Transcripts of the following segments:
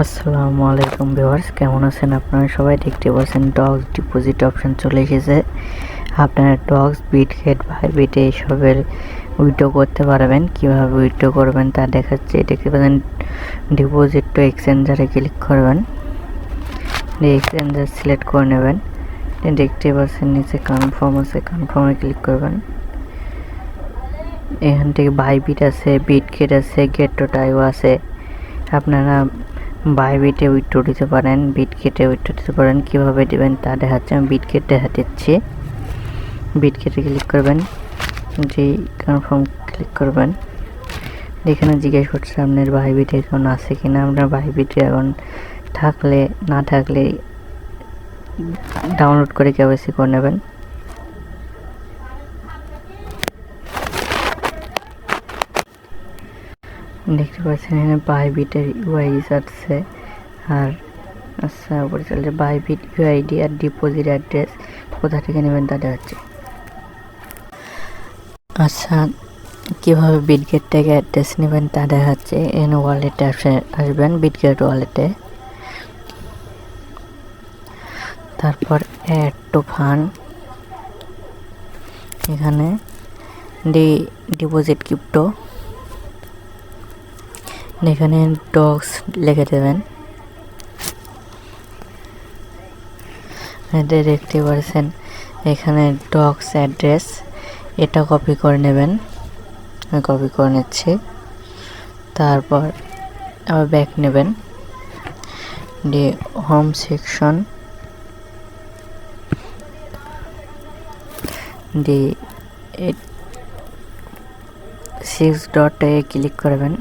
আসসালামু আলাইকুম ভিউয়ার্স, কেমন আছেন আপনারা সবাই? দেখতে পাচ্ছেন ডগস ডিপোজিট অপশন চলে এসেছে। আপনারা ডগস, বিটগেট, বাইবিট এইসবের উইথড্র করতে পারবেন। কিভাবে উইথড্র করবেন তা দেখাচ্ছি। দেখতে পাচ্ছেন ডিপোজিট টু এক্সচেঞ্জারে ক্লিক করবেন, এক্সচেঞ্জার সিলেক্ট করে নেবেন। দেখতে পাচ্ছেন নিচে কনফার্ম আছে, কনফার্মে ক্লিক করবেন। এখান থেকে বাইবিট আছে, বিটগেট আছে, গেট.io আছে। আপনারা বাইবিটে উইথড্র দিতে পারেন, বিটগেটে উইথড্র দিতে পারেন। কীভাবে দেবেন তা দেখাচ্ছে। আমি বিটগেট দেখা দিচ্ছি। বিটগেটে ক্লিক করবেন, যে কনফার্ম ক্লিক করবেন। এখানে জিজ্ঞেস করছে আপনার বাইবিটে এখন আছে কিনা। আপনার বাইবিটে এখন থাকলে না থাকলে ডাউনলোড করে কেওয়াইসি করে নেবেন। দেখতে পাচ্ছেন এখানে বাইবিটের ইউআইডি আছে। আর আচ্ছা, উপরে চলছে বাইবিট ইউআইডি আর ডিপোজিট অ্যাড্রেস কোথা থেকে নেবেন তা দেখাচ্ছে। আচ্ছা, কীভাবে বিটগেট থেকে অ্যাড্রেস নেবেন তা দেখাচ্ছে। এখানে ওয়ালেটে আসবেন, বিটগেট ওয়ালেটে। তারপর অ্যাড টু ফান্ড, এখানে ডিপোজিট ক্রিপ্টো, এখানে ডগস লিখে দেবেন। দেখতে পাচ্ছেন এখানে ডগস অ্যাড্রেস, এটা কপি করে নেবেন। আমি কপি করে নিচ্ছি। তারপর আবার ব্যাক নেবেন, দিয়ে হোম সেকশন দিয়ে 6 ডটে ক্লিক করবেন।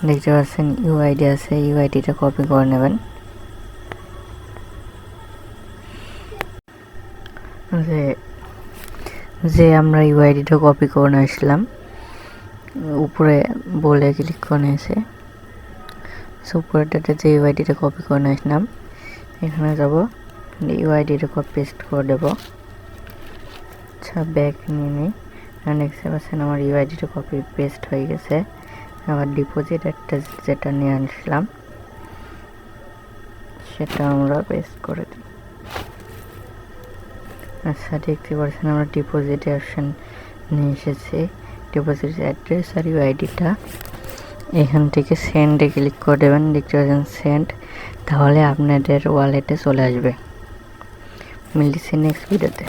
দেখতে পাচ্ছেন ইউআইডি আছে, ইউআইডিটা কপি করে নেবেন। যে আমরা ইউআইডিটা কপি করে নিয়ে আসলাম, উপরে বলে ক্লিক করে নিয়েছে। উপরেটাতে যে ইউআইডিটা কপি করে নিয়ে আসলাম, এখানে যাব, ইউআইডিটা কপি পেস্ট করে দেবো। আচ্ছা, ব্যাক নিয়ে নিই। দেখতে পাচ্ছেন আমার ইউআইডিটা কপি পেস্ট হয়ে গেছে। আবার ডিপোজিট অ্যাড্রেস যেটা নিয়ে আসলাম সেটা আমরা পেস্ট করে দিই। আচ্ছা, দেখতে পাচ্ছেন আমরা ডিপোজিট অপশন নিয়ে এসেছি। ডিপোজিট অ্যাড্রেস আর ইউআইডিটা এখান থেকে সেন্ডে ক্লিক করে দেবেন। দেখতে পাচ্ছেন সেন্ড, তাহলে আপনাদের ওয়ালেটে চলে আসবে। মিলছি নেক্সট ভিডিওতে।